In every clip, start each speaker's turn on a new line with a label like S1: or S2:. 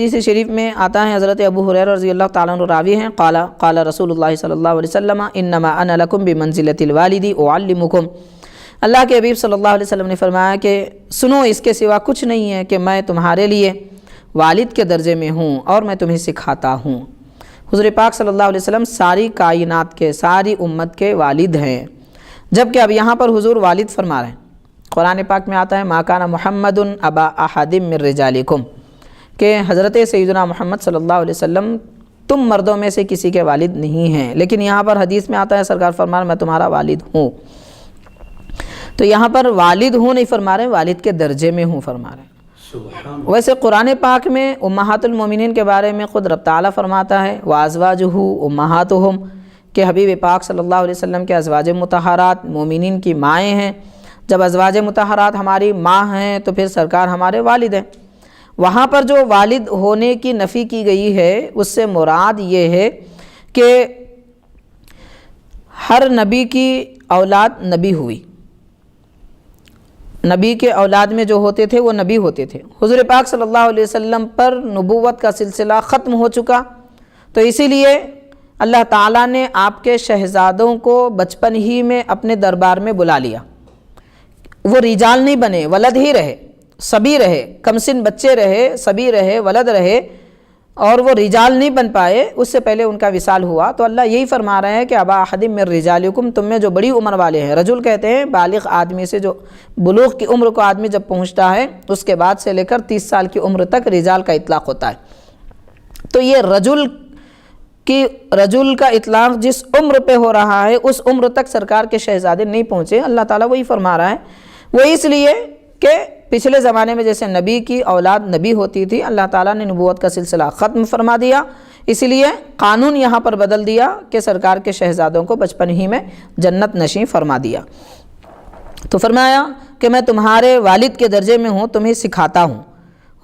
S1: حدیث شریف میں آتا ہے حضرت ابو ہریرہ رضی اللہ تعالیٰ عنہ راوی ہیں، قال رسول اللہ صلی اللہ علیہ وسلم انما انا لکم بمنزلۃ الوالد اعلمکم۔ اللہ کے حبیب صلی اللہ علیہ وسلم نے فرمایا کہ سنو، اس کے سوا کچھ نہیں ہے کہ میں تمہارے لیے والد کے درجے میں ہوں اور میں تمہیں سکھاتا ہوں۔ حضور پاک صلی اللہ علیہ وسلم ساری کائنات کے، ساری امت کے والد ہیں، جبکہ اب یہاں پر حضور والد فرما رہے ہیں۔ قرآن پاک میں آتا ہے ما کان محمد ابا احد من رجالکم، کہ حضرت سیدنا محمد صلی اللہ علیہ وسلم تم مردوں میں سے کسی کے والد نہیں ہیں، لیکن یہاں پر حدیث میں آتا ہے سرکار فرما رہے ہیں میں تمہارا والد ہوں۔ تو یہاں پر والد ہوں نہیں فرما رہے، والد کے درجے میں ہوں فرما رہے ہیں۔ ویسے قرآن پاک میں امہات المومنین کے بارے میں خود رب تعالیٰ فرماتا ہے وازواجہ امہاتہم، کہ حبیب پاک صلی اللہ علیہ وسلم کے ازواج مطہرات مومنین کی مائیں ہیں۔ جب ازواج مطہرات ہماری ماں ہیں تو پھر سرکار ہمارے والد ہیں۔ وہاں پر جو والد ہونے کی نفی کی گئی ہے اس سے مراد یہ ہے کہ ہر نبی کی اولاد نبی ہوئی، نبی کے اولاد میں جو ہوتے تھے وہ نبی ہوتے تھے۔ حضور پاک صلی اللہ علیہ وسلم پر نبوت کا سلسلہ ختم ہو چکا، تو اسی لیے اللہ تعالیٰ نے آپ کے شہزادوں کو بچپن ہی میں اپنے دربار میں بلا لیا۔ وہ رجال نہیں بنے، ولد ہی رہے، سبی رہے، کم سن بچے رہے، سبی رہے، ولد رہے، اور وہ رجال نہیں بن پائے، اس سے پہلے ان کا وصال ہوا۔ تو اللہ یہی فرما رہے ہیں کہ ابا احد من رجالکم، تم میں جو بڑی عمر والے ہیں، رجل کہتے ہیں بالغ آدمی سے، جو بلوغ کی عمر کو آدمی جب پہنچتا ہے اس کے بعد سے لے کر 30 سال کی عمر تک رجال کا اطلاق ہوتا ہے۔ تو یہ رجل کا اطلاق جس عمر پہ ہو رہا ہے اس عمر تک سرکار کے شہزادے نہیں پہنچے۔ اللہ تعالیٰ وہی فرما رہا ہے، وہ اس لیے کہ پچھلے زمانے میں جیسے نبی کی اولاد نبی ہوتی تھی، اللہ تعالیٰ نے نبوت کا سلسلہ ختم فرما دیا، اس لیے قانون یہاں پر بدل دیا کہ سرکار کے شہزادوں کو بچپن ہی میں جنت نشیں فرما دیا۔ تو فرمایا کہ میں تمہارے والد کے درجے میں ہوں، تمہیں سکھاتا ہوں۔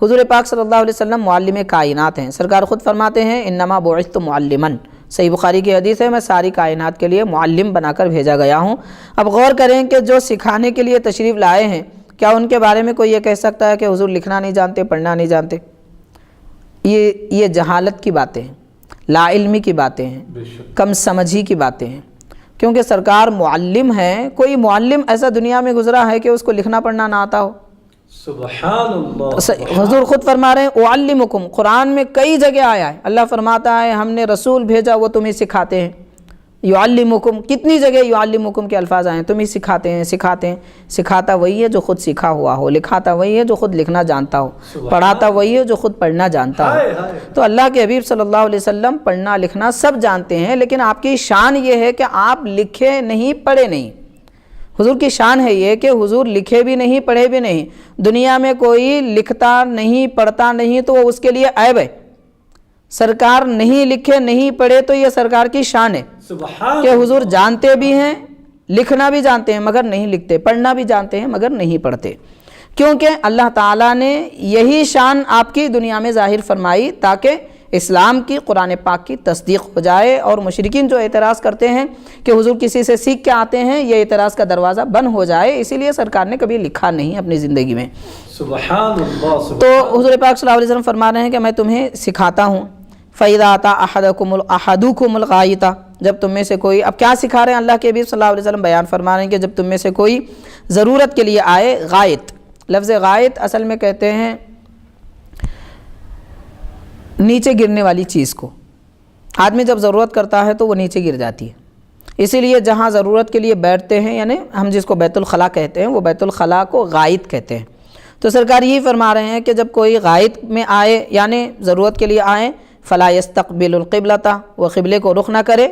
S1: حضور پاک صلی اللہ علیہ وسلم معلم کائنات ہیں، سرکار خود فرماتے ہیں انما بعثت معلما، صحیح بخاری کی حدیث ہے میں ساری کائنات کے لیے معلم بنا کر بھیجا گیا ہوں۔ اب غور کریں کہ جو سکھانے کے لیے تشریف لائے ہیں، کیا ان کے بارے میں کوئی یہ کہہ سکتا ہے کہ حضور لکھنا نہیں جانتے، پڑھنا نہیں جانتے؟ یہ جہالت کی باتیں ہیں، لا علمی کی باتیں ہیں، کم سمجھی کی باتیں ہیں، کیونکہ سرکار معلم ہیں۔ کوئی معلم ایسا دنیا میں گزرا ہے کہ اس کو لکھنا پڑھنا نہ آتا ہو؟
S2: سبحان اللہ۔
S1: حضور خود فرما رہے ہیں اعلمکم، قرآن میں کئی جگہ آیا ہے، اللہ فرماتا ہے ہم نے رسول بھیجا وہ تمہیں سکھاتے ہیں۔ یعلمکم، کتنی جگہ یعلمکم کے الفاظ آئے ہیں، تمہیں سکھاتے ہیں، سکھاتے ہیں۔ سکھاتا وہی ہے جو خود سیکھا ہوا ہو، لکھاتا وہی ہے جو خود لکھنا جانتا ہو، پڑھاتا وہی ہے جو خود پڑھنا جانتا ہو۔ تو اللہ کے حبیب صلی اللہ علیہ وسلم پڑھنا لکھنا سب جانتے ہیں، لیکن آپ کی شان یہ ہے کہ آپ لکھے نہیں، پڑھے نہیں۔ حضور کی شان ہے یہ کہ حضور لکھے بھی نہیں، پڑھے بھی نہیں۔ دنیا میں کوئی لکھتا نہیں، پڑھتا نہیں تو وہ اس کے لیے عیب ہے۔ سرکار نہیں لکھے نہیں پڑھے تو یہ سرکار کی شان ہے کہ حضور جانتے بھی ہیں، لکھنا بھی جانتے ہیں مگر نہیں لکھتے، پڑھنا بھی جانتے ہیں مگر نہیں پڑھتے، کیونکہ اللہ تعالیٰ نے یہی شان آپ کی دنیا میں ظاہر فرمائی تاکہ اسلام کی، قرآن پاک کی تصدیق ہو جائے، اور مشرکین جو اعتراض کرتے ہیں کہ حضور کسی سے سیکھ کے آتے ہیں، یہ اعتراض کا دروازہ بند ہو جائے۔ اسی لیے سرکار نے کبھی لکھا نہیں اپنی زندگی میں۔
S2: سبحان اللہ۔
S1: تو حضور پاک صلی اللہ علیہ وسلم فرما رہے ہیں کہ میں تمہیں سکھاتا ہوں۔ فَإِذَا أَتَى أَحَدُكُمُ الْغَائِطَ، جب تم میں سے کوئی، اب کیا سکھا رہے ہیں اللہ کے حبیب صلی اللہ علیہ وسلم؟ بیان فرما رہے ہیں کہ جب تم میں سے کوئی ضرورت کے لیے آئے۔ غائط، لفظ غائط اصل میں کہتے ہیں نیچے گرنے والی چیز کو۔ آدمی جب ضرورت کرتا ہے تو وہ نیچے گر جاتی ہے، اسی لیے جہاں ضرورت کے لیے بیٹھتے ہیں، یعنی ہم جس کو بیت الخلاء کہتے ہیں، وہ بیت الخلاء کو غائط کہتے ہیں۔ تو سرکار یہی فرما رہے ہیں کہ جب کوئی غائط میں آئے یعنی ضرورت کے لیے آئے، فلا يستقبل القبلۃ، وہ قبلے کو رخ نہ کرے،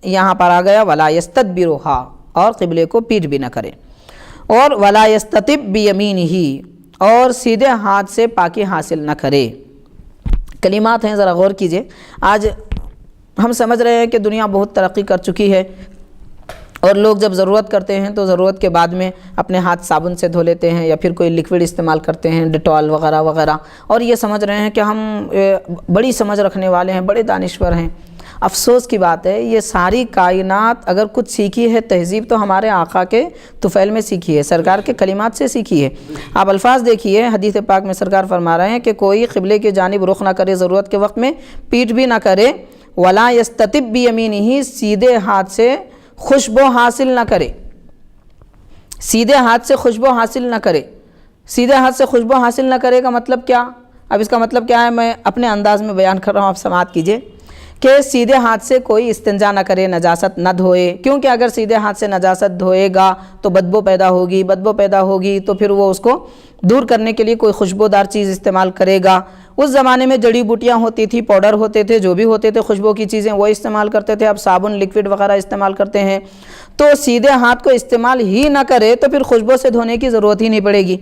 S1: یہاں پر آ گیا ولا يستدبرها، اور قبلے کو پیٹ بھی نہ کرے، اور ولا يستتب بيمينه، اور سیدھے ہاتھ سے پاکی حاصل نہ کرے۔ کلمات ہیں، ذرا غور کیجئے۔ آج ہم سمجھ رہے ہیں کہ دنیا بہت ترقی کر چکی ہے، اور لوگ جب ضرورت کرتے ہیں تو ضرورت کے بعد میں اپنے ہاتھ صابن سے دھو لیتے ہیں، یا پھر کوئی لکوڈ استعمال کرتے ہیں، ڈیٹول وغیرہ وغیرہ، اور یہ سمجھ رہے ہیں کہ ہم بڑی سمجھ رکھنے والے ہیں، بڑے دانشور ہیں۔ افسوس کی بات ہے یہ ساری کائنات اگر کچھ سیکھی ہے تہذیب تو ہمارے آقا کے طفیل میں سیکھی ہے، سرکار کے کلمات سے سیکھی ہے۔ آپ الفاظ دیکھیے، حدیث پاک میں سرکار فرما رہے ہیں کہ کوئی قبلے کی جانب رخ نہ کرے ضرورت کے وقت میں، پیٹھ بھی نہ کرے، ولا یستتب بیمینہ، سیدھے ہاتھ سے خوشبو حاصل نہ کرے، سیدھے ہاتھ سے خوشبو حاصل نہ کرے۔ سیدھے ہاتھ سے خوشبو حاصل نہ کرے کا مطلب کیا؟ اب اس کا مطلب کیا ہے میں اپنے انداز میں بیان کر رہا ہوں، آپ سماعت کیجئے کہ سیدھے ہاتھ سے کوئی استنجا نہ کرے، نجاست نہ دھوئے، کیونکہ اگر سیدھے ہاتھ سے نجاست دھوئے گا تو بدبو پیدا ہوگی تو پھر وہ اس کو دور کرنے کے لیے کوئی خوشبودار چیز استعمال کرے گا۔ اس زمانے میں جڑی بوٹیاں ہوتی تھی، پاؤڈر ہوتے تھے، جو بھی ہوتے تھے خوشبو کی چیزیں وہ استعمال کرتے تھے، اب صابن لیکوڈ وغیرہ استعمال کرتے ہیں، تو سیدھے ہاتھ کو استعمال ہی نہ کرے تو پھر خوشبو سے دھونے کی ضرورت ہی نہیں پڑے گی۔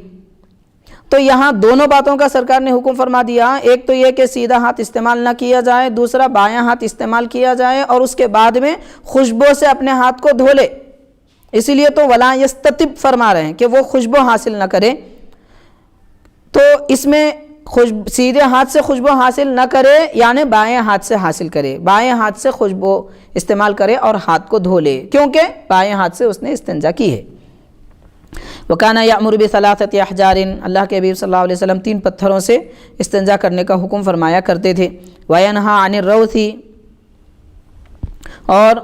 S1: تو یہاں دونوں باتوں کا سرکار نے حکم فرما دیا، ایک تو یہ کہ سیدھا ہاتھ استعمال نہ کیا جائے، دوسرا بایاں ہاتھ استعمال کیا جائے اور اس کے بعد میں خوشبو سے اپنے ہاتھ کو دھو لے۔ اسی لیے تو ولا یستتب فرما رہے ہیں کہ وہ خوشبو حاصل نہ کرے، تو اس میں سیدھے ہاتھ سے خوشبو حاصل نہ کرے یعنی بائیں ہاتھ سے حاصل کرے، بائیں ہاتھ سے خوشبو استعمال کرے اور ہاتھ کو دھو لے، کیونکہ بائیں ہاتھ سے اس نے استنجا کی ہے۔ وَكَانَ يَأْمُرُ بِثَلَاثَةِ أَحْجَارٍ، اللہ کے حبیب صلی اللہ علیہ وسلم 3 پتھروں سے استنجا کرنے کا حکم فرمایا کرتے تھے۔ وَيَنْهَا عَنِ الرَّوْثِ، اور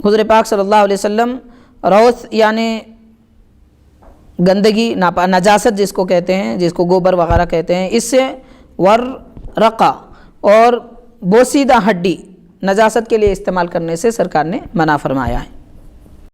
S1: حضور پاک صلی اللہ علیہ وسلم روث یعنی گندگی، نجاست جس کو کہتے ہیں، جس کو گوبر وغیرہ کہتے ہیں، اس سے ورقہ اور بوسیدہ ہڈی نجاست کے لیے استعمال کرنے سے سرکار نے منع فرمایا ہے۔